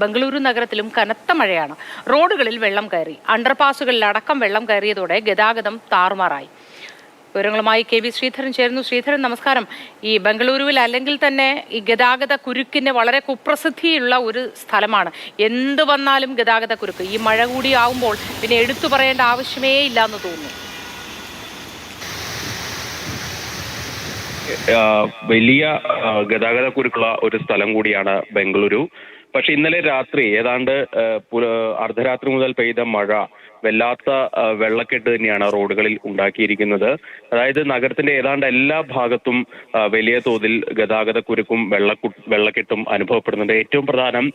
ബംഗളൂരു നഗരത്തിലും കനത്ത മഴയാണ്. റോഡുകളിൽ വെള്ളം കയറി, അണ്ടർപാസുകളിലടക്കം വെള്ളം കയറിയതോടെ ഗതാഗതം താറുമാറായി. വിവരങ്ങളുമായി KV ശ്രീധരൻ ചേരുന്നു. ശ്രീധരൻ, നമസ്കാരം. ഈ ബംഗളൂരുവിൽ അല്ലെങ്കിൽ തന്നെ ഈ ഗതാഗത കുരുക്കിന് വളരെ കുപ്രസിദ്ധിയുള്ള ഒരു സ്ഥലമാണ്. എന്ത് വന്നാലും ഗതാഗത കുരുക്ക്. ഈ മഴ കൂടി ആവുമ്പോൾ പിന്നെ എടുത്തു പറയേണ്ട ആവശ്യമേ ഇല്ല എന്ന് തോന്നുന്നു. വലിയ ഗതാഗത കുരുക്കുള്ള ഒരു സ്ഥലം കൂടിയാണ് ബംഗളൂരു. പക്ഷെ ഇന്നലെ രാത്രി ഏതാണ്ട് അർദ്ധരാത്രി മുതൽ പെയ്ത മഴ വല്ലാത്ത വെള്ളക്കെട്ട് തന്നെയാണ് റോഡുകളിൽ ഉണ്ടാക്കിയിരിക്കുന്നത്. അതായത് നഗരത്തിന്റെ ഏതാണ്ട് എല്ലാ ഭാഗത്തും വലിയ തോതിൽ ഗതാഗത കുരുക്കും വെള്ളക്കെട്ടും അനുഭവപ്പെടുന്നുണ്ട്. ഏറ്റവും പ്രധാനം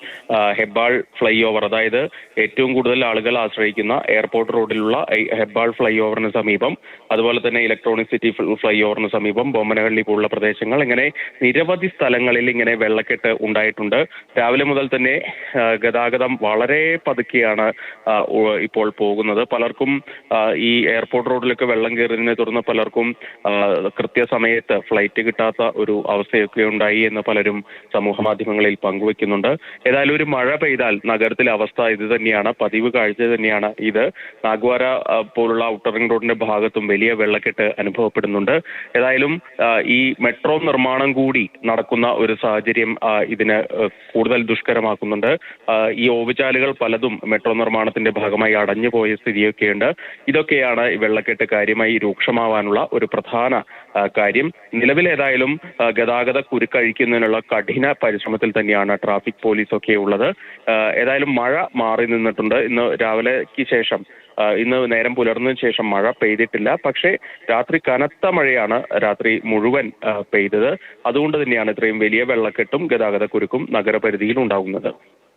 ഹെബ്ബാൾ ഫ്ലൈ ഓവർ, അതായത് ഏറ്റവും കൂടുതൽ ആളുകൾ ആശ്രയിക്കുന്ന എയർപോർട്ട് റോഡിലുള്ള ഹെബ്ബാൾ ഫ്ലൈ ഓവറിന് സമീപം, അതുപോലെ തന്നെ ഇലക്ട്രോണിക് സിറ്റി ഫ്ലൈ ഓവറിന് സമീപം, ബൊമ്മനഹള്ളി പോലുള്ള പ്രദേശങ്ങൾ, ഇങ്ങനെ നിരവധി സ്ഥലങ്ങളിൽ ഇങ്ങനെ വെള്ളക്കെട്ട് ഉണ്ടായിട്ടുണ്ട്. രാവിലെ മുതൽ തന്നെ ഗതാഗതം വളരെ പതുക്കെയാണ് ഇപ്പോൾ പോകുന്നത്. പലർക്കും ഈ എയർപോർട്ട് റോഡിലൊക്കെ വെള്ളം കയറിയതിനെ തുടർന്ന് പലർക്കും കൃത്യസമയത്ത് ഫ്ലൈറ്റ് കിട്ടാത്ത ഒരു അവസ്ഥയൊക്കെ ഉണ്ടായി എന്ന് പലരും സമൂഹ മാധ്യമങ്ങളിൽ പങ്കുവെക്കുന്നുണ്ട്. ഏതായാലും ഒരു മഴ പെയ്താൽ നഗരത്തിലെ അവസ്ഥ ഇത് തന്നെയാണ്, പതിവ് കാഴ്ച തന്നെയാണ് ഇത്. നാഗ്വാര പോലുള്ള ഔട്ടർ റിംഗ് റോഡിന്റെ ഭാഗത്തും വലിയ വെള്ളക്കെട്ട് അനുഭവപ്പെടുന്നുണ്ട്. ഏതായാലും ഈ മെട്രോ നിർമ്മാണം കൂടി നടക്കുന്ന ഒരു സാഹചര്യം ഇതിന് കൂടുതൽ ദുഷ്കരമാക്കുന്നുണ്ട്. ഈ ഓവുചാലുകൾ പലതും മെട്രോ നിർമ്മാണത്തിന്റെ ഭാഗമായി അടഞ്ഞുപോയ സ്ഥിതിയൊക്കെയുണ്ട്. ഇതൊക്കെയാണ് ഈ വെള്ളക്കെട്ട് കാര്യമായി രൂക്ഷമാവാനുള്ള ഒരു പ്രധാന കാര്യം. നിലവിലേതായാലും ഗതാഗത കുരുക്കഴിക്കുന്നതിനുള്ള കഠിന പരിശ്രമത്തിൽ തന്നെയാണ് ട്രാഫിക് പോലീസൊക്കെ ഉള്ളത്. ഏതായാലും മഴ മാറി നിന്നിട്ടുണ്ട്. ഇന്ന് രാവിലെക്ക് ശേഷം, ഇന്ന് നേരം പുലർന്നതിന് ശേഷം മഴ പെയ്തിട്ടില്ല. പക്ഷേ രാത്രി കനത്ത മഴയാണ് രാത്രി മുഴുവൻ പെയ്തത്. അതുകൊണ്ട് തന്നെയാണ് ഇത്രയും വലിയ വെള്ളക്കെട്ടും ഗതാഗത കുരുക്കും നഗരപരിധിയിൽ ഉണ്ടാകുന്നത്.